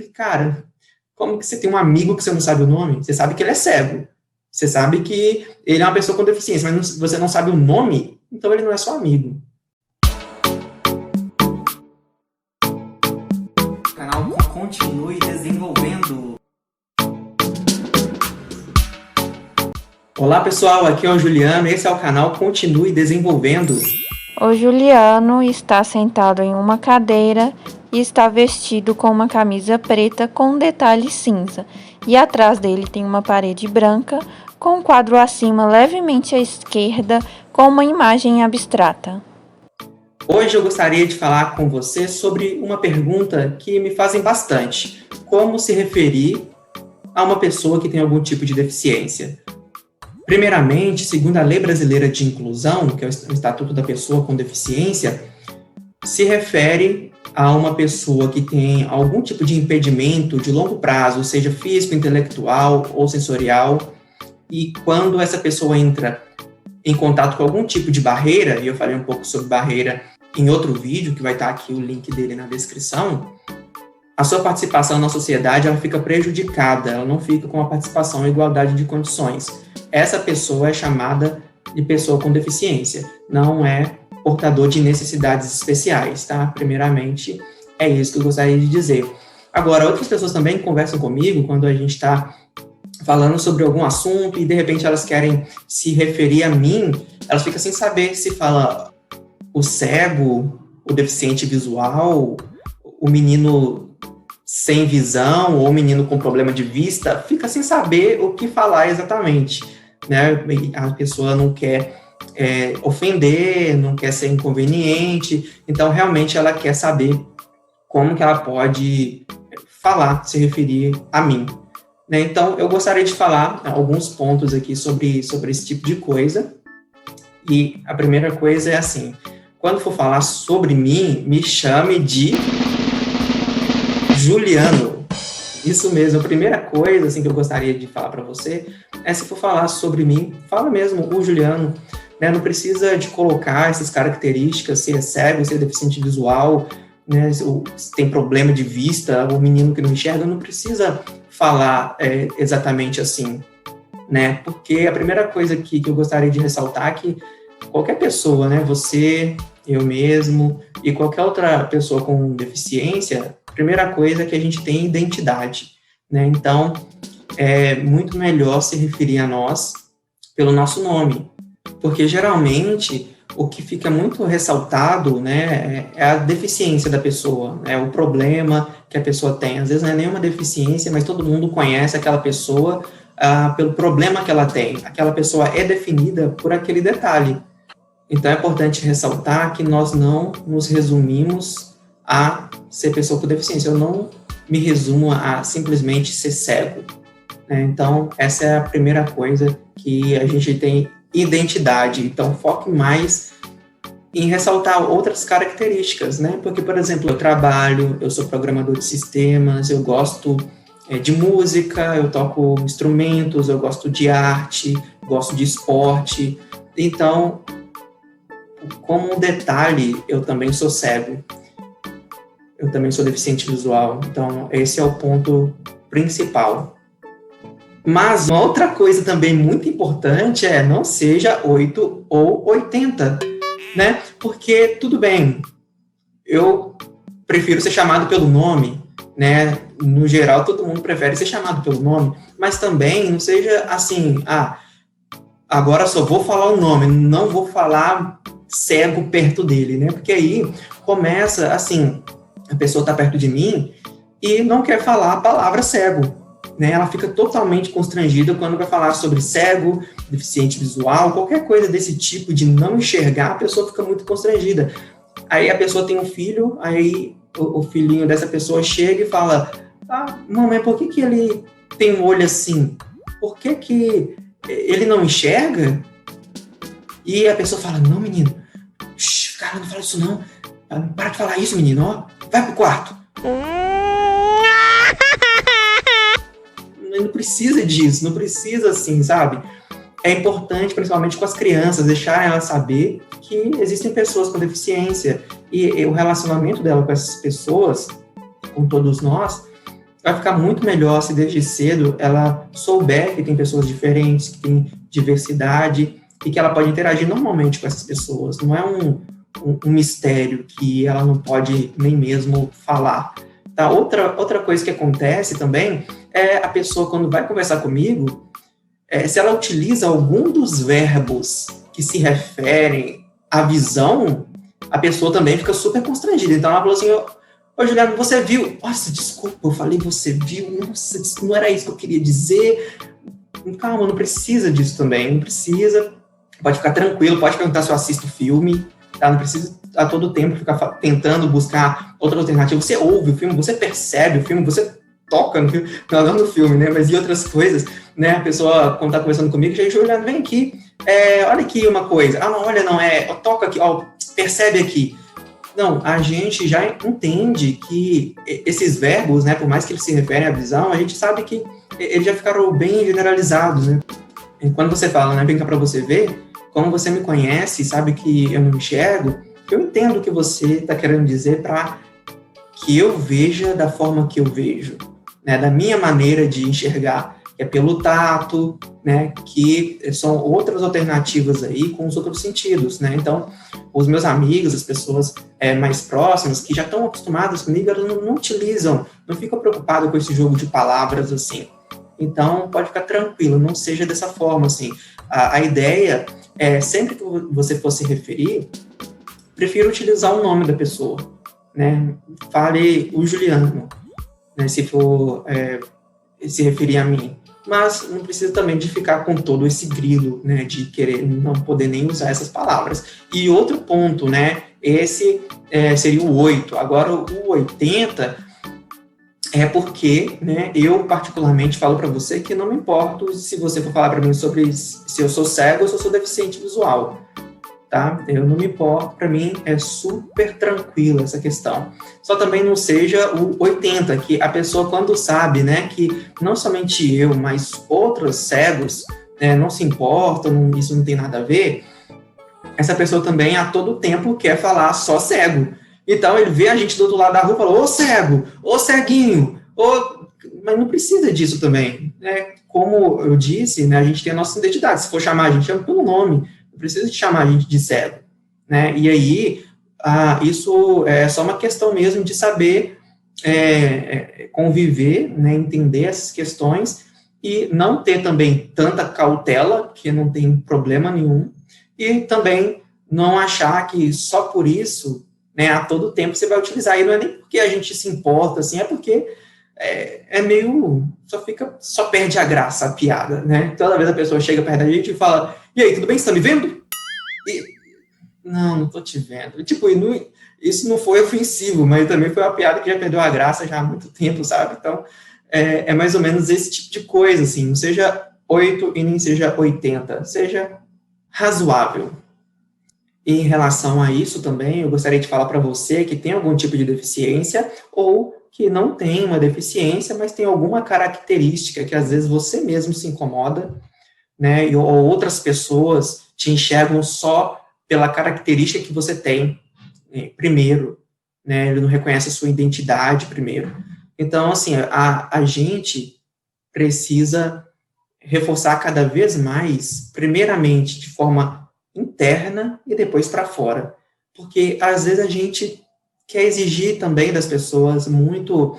falei, cara, como que você tem um amigo que você não sabe o nome? Você sabe que ele é cego. Você sabe que ele é uma pessoa com deficiência, mas você não sabe o nome, então ele não é seu amigo. O canal continue desenvolvendo. Olá pessoal, aqui é o Juliano, esse é o canal Continue Desenvolvendo. O Juliano está sentado em uma cadeira e está vestido com uma camisa preta com detalhe cinza. E atrás dele tem uma parede branca com um quadro acima levemente à esquerda com uma imagem abstrata. Hoje eu gostaria de falar com você sobre uma pergunta que me fazem bastante. Como se referir a uma pessoa que tem algum tipo de deficiência? Primeiramente, segundo a Lei Brasileira de Inclusão, que é o Estatuto da Pessoa com Deficiência, se refere a uma pessoa que tem algum tipo de impedimento de longo prazo, seja físico, intelectual ou sensorial, e quando essa pessoa entra em contato com algum tipo de barreira, e eu falei um pouco sobre barreira em outro vídeo, que vai estar aqui o link dele na descrição, a sua participação na sociedade ela fica prejudicada, ela não fica com a participação em igualdade de condições. Essa pessoa é chamada de pessoa com deficiência, não é portador de necessidades especiais, tá? Primeiramente, é isso que eu gostaria de dizer. Agora, outras pessoas também conversam comigo quando a gente está falando sobre algum assunto e, de repente, elas querem se referir a mim, elas ficam sem saber se fala o cego, o deficiente visual, o menino sem visão ou o menino com problema de vista, fica sem saber o que falar exatamente, né? A pessoa não quer ofender, não quer ser inconveniente, então realmente ela quer saber como que ela pode falar, se referir a mim, né? Então eu gostaria de falar alguns pontos aqui sobre esse tipo de coisa, e a primeira coisa é assim, quando for falar sobre mim, me chame de Juliano. Isso mesmo, a primeira coisa assim, que eu gostaria de falar para você é, se for falar sobre mim, fala mesmo o Juliano, né? Não precisa de colocar essas características, se é cego, se é deficiente visual, né? Se tem problema de vista, o menino que não enxerga, não precisa falar exatamente assim, né? Porque a primeira coisa que eu gostaria de ressaltar é que qualquer pessoa, né? Você, eu mesmo e qualquer outra pessoa com deficiência, a primeira coisa é que a gente tem identidade, né? Então, é muito melhor se referir a nós pelo nosso nome, porque geralmente o que fica muito ressaltado, né, é a deficiência da pessoa, é o problema que a pessoa tem. Às vezes não é nenhuma deficiência, mas todo mundo conhece aquela pessoa pelo problema que ela tem. Aquela pessoa é definida por aquele detalhe. Então é importante ressaltar que nós não nos resumimos a ser pessoa com deficiência. Eu não me resumo a simplesmente ser cego, né? Então essa é a primeira coisa, que a gente tem identidade. Então foque mais em ressaltar outras características, né? Porque, por exemplo, eu trabalho, eu sou programador de sistemas, eu gosto de música, eu toco instrumentos, eu gosto de arte, gosto de esporte. Então, como um detalhe, eu também sou cego, eu também sou deficiente visual. Então, esse é o ponto principal. Mas uma outra coisa também muito importante é não seja 8 ou 80, né? Porque, tudo bem, eu prefiro ser chamado pelo nome, né? No geral, todo mundo prefere ser chamado pelo nome, mas também não seja assim, agora só vou falar o nome, não vou falar cego perto dele, né? Porque aí começa, assim, a pessoa está perto de mim e não quer falar a palavra cego, né? Ela fica totalmente constrangida quando vai falar sobre cego, deficiente visual, qualquer coisa desse tipo de não enxergar, a pessoa fica muito constrangida. Aí a pessoa tem um filho, aí o filhinho dessa pessoa chega e fala: mamãe, por que ele tem um olho assim? Por que ele não enxerga? E a pessoa fala: não, menino, cara, não fala isso não, para de falar isso, menino, ó, vai pro quarto. Não precisa disso, não precisa assim, sabe? É importante, principalmente com as crianças, deixar elas saber que existem pessoas com deficiência e o relacionamento dela com essas pessoas, com todos nós, vai ficar muito melhor se desde cedo ela souber que tem pessoas diferentes, que tem diversidade, e que ela pode interagir normalmente com essas pessoas. Não é um mistério que ela não pode nem mesmo falar. Tá? Outra coisa que acontece também é a pessoa, quando vai conversar comigo, se ela utiliza algum dos verbos que se referem à visão, a pessoa também fica super constrangida. Então ela falou assim, ô Juliano, você viu? Nossa, desculpa, eu falei você viu, nossa, não era isso que eu queria dizer. Calma, não precisa disso também, não precisa. Pode ficar tranquilo, pode perguntar se eu assisto o filme, tá? Não precisa a todo tempo ficar tentando buscar outra alternativa. Você ouve o filme, você percebe o filme, você toca no filme, não no filme, né? Mas e outras coisas, né? A pessoa, quando tá conversando comigo, já Juliano, vem aqui, olha aqui uma coisa. Ah, não, olha, não, toca aqui, ó, percebe aqui. Não, a gente já entende que esses verbos, né, por mais que eles se referem à visão, a gente sabe que eles já ficaram bem generalizados, né? E quando você fala, né, vem cá pra você ver, como você me conhece, sabe que eu não enxergo, eu entendo o que você está querendo dizer para que eu veja da forma que eu vejo, né, da minha maneira de enxergar, que é pelo tato, né, que são outras alternativas aí com os outros sentidos, né? Então, os meus amigos, as pessoas mais próximas, que já estão acostumadas comigo, elas não utilizam, não ficam preocupadas com esse jogo de palavras, assim. Então, pode ficar tranquilo, não seja dessa forma, assim. A ideia é, sempre que você for se referir, prefiro utilizar o nome da pessoa, né? Fale o Juliano, né, se for se referir a mim. Mas não precisa também de ficar com todo esse grilo, né, de querer não poder nem usar essas palavras. E outro ponto, né, esse seria o 8. Agora, o 80 é porque, né, eu particularmente falo para você que não me importo se você for falar para mim sobre se eu sou cego ou se eu sou deficiente visual. Tá? Eu não me importo, para mim é super tranquilo essa questão. Só também não seja o 80, que a pessoa quando sabe, né, que não somente eu, mas outros cegos, né, não se importam, isso não tem nada a ver, essa pessoa também a todo tempo quer falar só cego. Então ele vê a gente do outro lado da rua e fala, ô cego, ô ceguinho, mas não precisa disso também, né? Como eu disse, né, a gente tem a nossa identidade, se for chamar a gente, chama pelo nome, precisa de chamar a gente de cego, né? E aí, isso é só uma questão mesmo de saber conviver, né? Entender essas questões e não ter também tanta cautela, que não tem problema nenhum, e também não achar que só por isso, né, a todo tempo você vai utilizar. E não é nem porque a gente se importa, assim, é porque meio, só perde a graça, a piada, né? Toda vez a pessoa chega perto da gente e fala, e aí, tudo bem, você tá me vendo? Não tô te vendo. Tipo, isso não foi ofensivo, mas também foi uma piada que já perdeu a graça já há muito tempo, sabe? Então, é mais ou menos esse tipo de coisa, assim, não seja 8 e nem seja 80, seja razoável. E em relação a isso também, eu gostaria de falar para você que tem algum tipo de deficiência ou que não tem uma deficiência, mas tem alguma característica que às vezes você mesmo se incomoda, né, ou outras pessoas te enxergam só pela característica que você tem, primeiro, né, ele não reconhece a sua identidade primeiro. Então, assim, a gente precisa reforçar cada vez mais, primeiramente, de forma interna e depois para fora, porque às vezes a gente quer exigir também das pessoas muito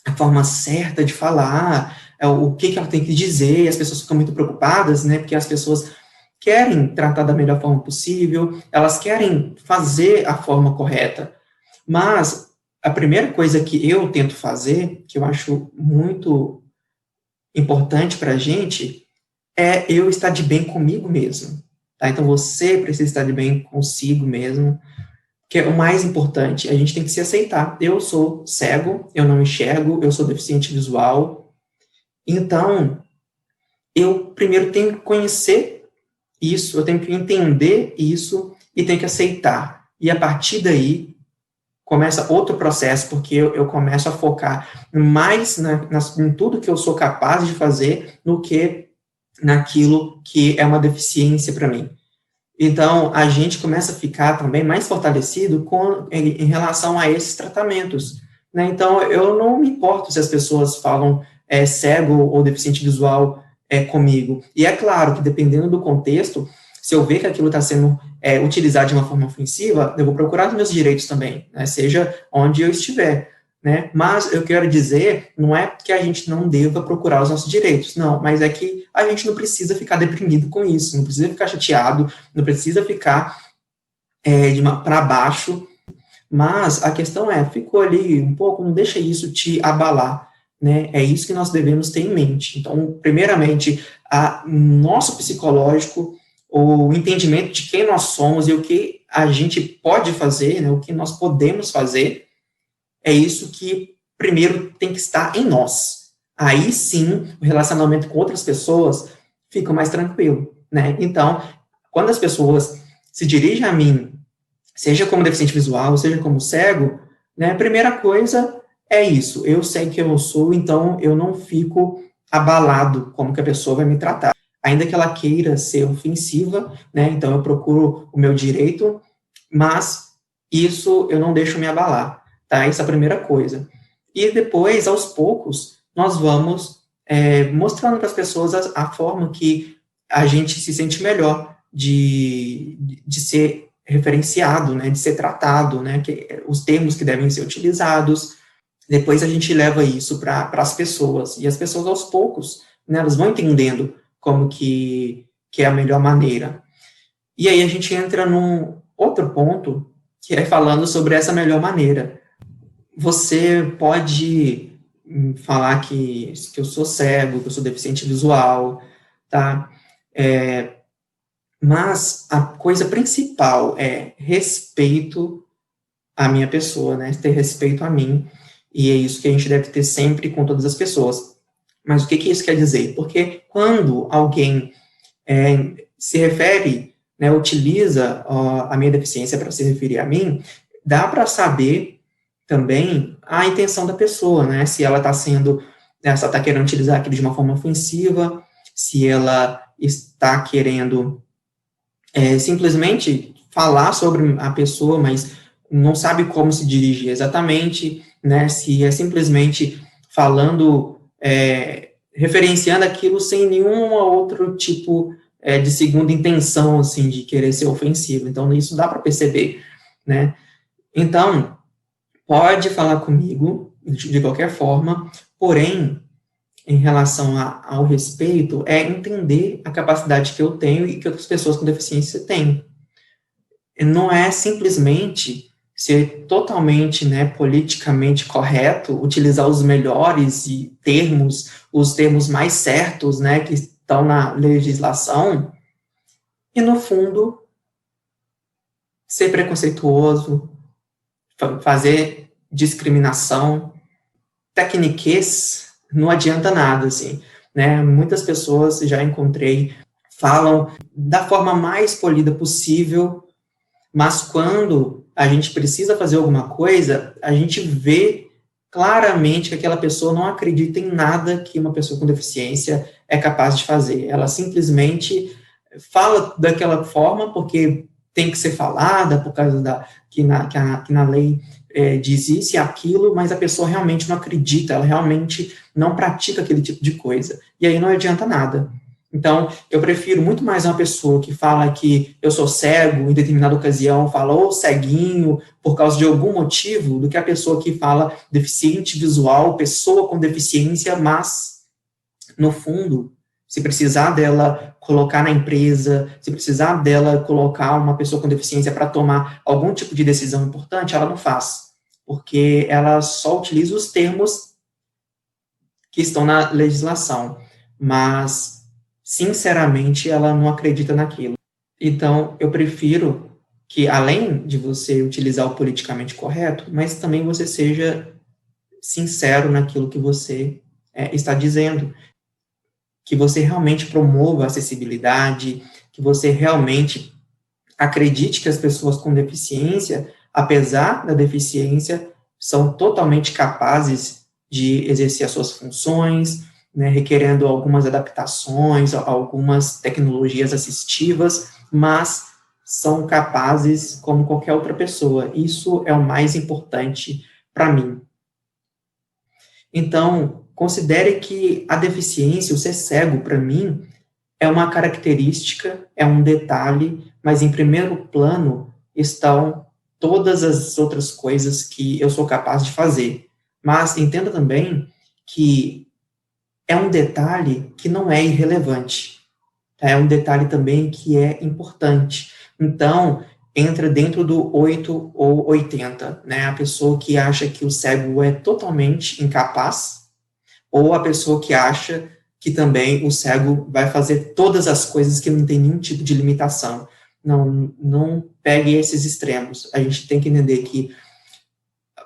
a forma certa de falar, o que ela tem que dizer, e as pessoas ficam muito preocupadas, né, porque as pessoas querem tratar da melhor forma possível, elas querem fazer a forma correta, mas a primeira coisa que eu tento fazer, que eu acho muito importante para a gente, é eu estar de bem comigo mesmo, tá? Então você precisa estar de bem consigo mesmo, que é o mais importante, a gente tem que se aceitar. Eu sou cego, eu não enxergo, eu sou deficiente visual, então eu primeiro tenho que conhecer isso, eu tenho que entender isso e tenho que aceitar. E a partir daí começa outro processo, porque eu começo a focar mais em tudo que eu sou capaz de fazer do que naquilo que é uma deficiência para mim. Então, a gente começa a ficar também mais fortalecido em relação a esses tratamentos, né? Então, eu não me importo se as pessoas falam cego ou deficiente visual comigo. E é claro que, dependendo do contexto, se eu ver que aquilo está sendo utilizado de uma forma ofensiva, eu vou procurar os meus direitos também, né? Seja onde eu estiver, né? Mas eu quero dizer, não é que a gente não deva procurar os nossos direitos, não, mas é que a gente não precisa ficar deprimido com isso, não precisa ficar chateado, não precisa ficar para baixo, mas a questão ficou ali um pouco, não deixa isso te abalar, né? É isso que nós devemos ter em mente. Então, primeiramente, nosso psicológico, o entendimento de quem nós somos e o que a gente pode fazer, né? O que nós podemos fazer, é isso que primeiro tem que estar em nós. Aí sim, o relacionamento com outras pessoas fica mais tranquilo, né? Então, quando as pessoas se dirigem a mim, seja como deficiente visual, seja como cego, né, a primeira coisa é isso, eu sei quem eu sou, então eu não fico abalado como que a pessoa vai me tratar. Ainda que ela queira ser ofensiva, né, então eu procuro o meu direito, mas isso eu não deixo me abalar, tá? Essa é a primeira coisa. E depois, aos poucos, nós vamos mostrando para as pessoas a forma que a gente se sente melhor de ser referenciado, né, de ser tratado, né, os termos que devem ser utilizados. Depois a gente leva isso para as pessoas, e as pessoas aos poucos, né, elas vão entendendo como que é a melhor maneira. E aí a gente entra num outro ponto, que é falando sobre essa melhor maneira. Você pode falar que eu sou cego, que eu sou deficiente visual, tá? Mas a coisa principal é respeito à minha pessoa, né? Ter respeito a mim. E é isso que a gente deve ter sempre com todas as pessoas. Mas o que isso quer dizer? Porque quando alguém se refere, né, utiliza a minha deficiência para se referir a mim, dá para saber também a intenção da pessoa, né? Se ela está sendo, né, se ela está querendo utilizar aquilo de uma forma ofensiva, se ela está querendo simplesmente falar sobre a pessoa, mas não sabe como se dirigir exatamente, né, se é simplesmente falando, referenciando aquilo sem nenhum outro tipo de segunda intenção, assim, de querer ser ofensivo. Então, isso dá para perceber, né. Então, pode falar comigo de qualquer forma, porém, em relação ao respeito, é entender a capacidade que eu tenho e que outras pessoas com deficiência têm. Não é simplesmente ser totalmente, né, politicamente correto, utilizar os melhores termos, os termos mais certos, né, que estão na legislação, e, no fundo, ser preconceituoso, fazer discriminação, tecniquez, não adianta nada, assim, né? Muitas pessoas, já encontrei, falam da forma mais polida possível, mas quando a gente precisa fazer alguma coisa, a gente vê claramente que aquela pessoa não acredita em nada que uma pessoa com deficiência é capaz de fazer. Ela simplesmente fala daquela forma porque tem que ser falada, por causa que na lei diz isso e aquilo, mas a pessoa realmente não acredita, ela realmente não pratica aquele tipo de coisa. E aí não adianta nada. Então, eu prefiro muito mais uma pessoa que fala que eu sou cego, em determinada ocasião, fala ou ceguinho, por causa de algum motivo, do que a pessoa que fala deficiente visual, pessoa com deficiência, mas, no fundo, se precisar dela colocar na empresa, se precisar dela colocar uma pessoa com deficiência para tomar algum tipo de decisão importante, ela não faz, porque ela só utiliza os termos que estão na legislação, mas, sinceramente, ela não acredita naquilo. Então, eu prefiro que, além de você utilizar o politicamente correto, mas também você seja sincero naquilo que você está dizendo, que você realmente promova a acessibilidade, que você realmente acredite que as pessoas com deficiência, apesar da deficiência, são totalmente capazes de exercer as suas funções, né, requerendo algumas adaptações, algumas tecnologias assistivas, mas são capazes como qualquer outra pessoa. Isso é o mais importante para mim. Então, considere que a deficiência, o ser cego, para mim, é uma característica, é um detalhe, mas em primeiro plano estão todas as outras coisas que eu sou capaz de fazer. Mas entenda também que é um detalhe que não é irrelevante. É um detalhe também que é importante. Então, entra dentro do 8 ou 80, né? A pessoa que acha que o cego é totalmente incapaz, ou a pessoa que acha que também o cego vai fazer todas as coisas que não tem nenhum tipo de limitação. Não pegue esses extremos. A gente tem que entender que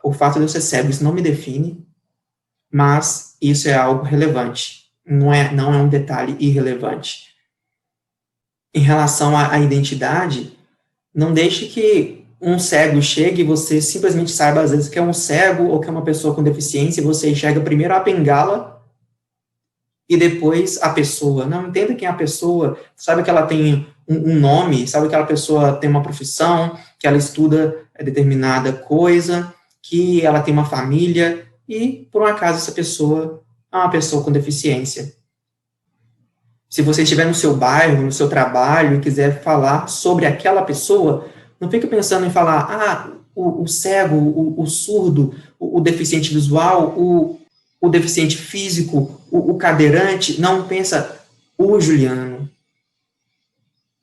o fato de eu ser cego, isso não me define, mas isso é algo relevante. Não é um detalhe irrelevante. Em relação à identidade, não deixe que um cego chegue e você simplesmente saiba, às vezes, que é um cego ou que é uma pessoa com deficiência, e você enxerga primeiro a bengala e depois a pessoa. Não, entenda quem é a pessoa, sabe que ela tem um nome, sabe que aquela pessoa tem uma profissão, que ela estuda determinada coisa, que ela tem uma família, e, por um acaso, essa pessoa é uma pessoa com deficiência. Se você estiver no seu bairro, no seu trabalho, e quiser falar sobre aquela pessoa, não fique pensando em falar, o cego, o surdo, o deficiente visual, o deficiente físico, o cadeirante. Não, pensa, o Juliano.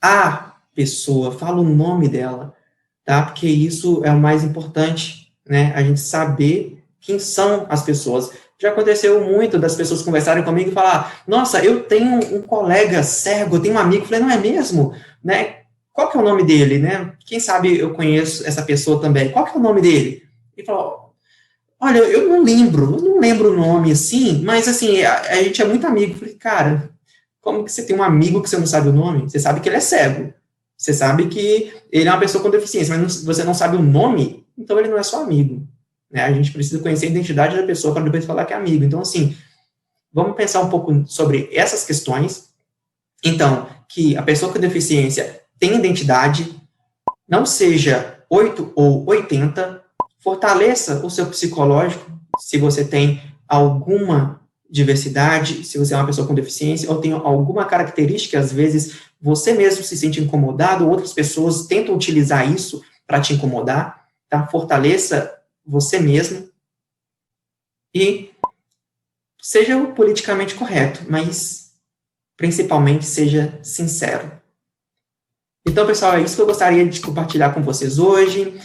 A pessoa, fala o nome dela, tá? Porque isso é o mais importante, né? A gente saber quem são as pessoas. Já aconteceu muito das pessoas conversarem comigo e falar, nossa, eu tenho um colega cego, eu tenho um amigo. Eu falei, não é mesmo? Né? Qual que é o nome dele, né? Quem sabe eu conheço essa pessoa também. Qual que é o nome dele? Ele falou, olha, eu não lembro o nome assim, mas assim, a gente é muito amigo. Eu falei, cara, como que você tem um amigo que você não sabe o nome? Você sabe que ele é cego. Você sabe que ele é uma pessoa com deficiência, mas você não sabe o nome, então ele não é só amigo. Né? A gente precisa conhecer a identidade da pessoa para depois falar que é amigo. Então, assim, vamos pensar um pouco sobre essas questões. Então, que a pessoa com deficiência tem identidade, não seja 8 ou 80, fortaleça o seu psicológico, se você tem alguma diversidade, se você é uma pessoa com deficiência, ou tem alguma característica, às vezes você mesmo se sente incomodado, outras pessoas tentam utilizar isso para te incomodar, tá? Fortaleça você mesmo e seja o politicamente correto, mas principalmente seja sincero. Então, pessoal, é isso que eu gostaria de compartilhar com vocês hoje.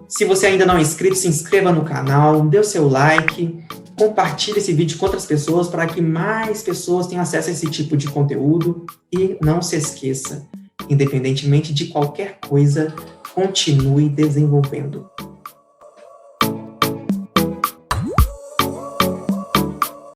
Se você ainda não é inscrito, se inscreva no canal, dê o seu like, compartilhe esse vídeo com outras pessoas para que mais pessoas tenham acesso a esse tipo de conteúdo. E não se esqueça, independentemente de qualquer coisa, continue desenvolvendo.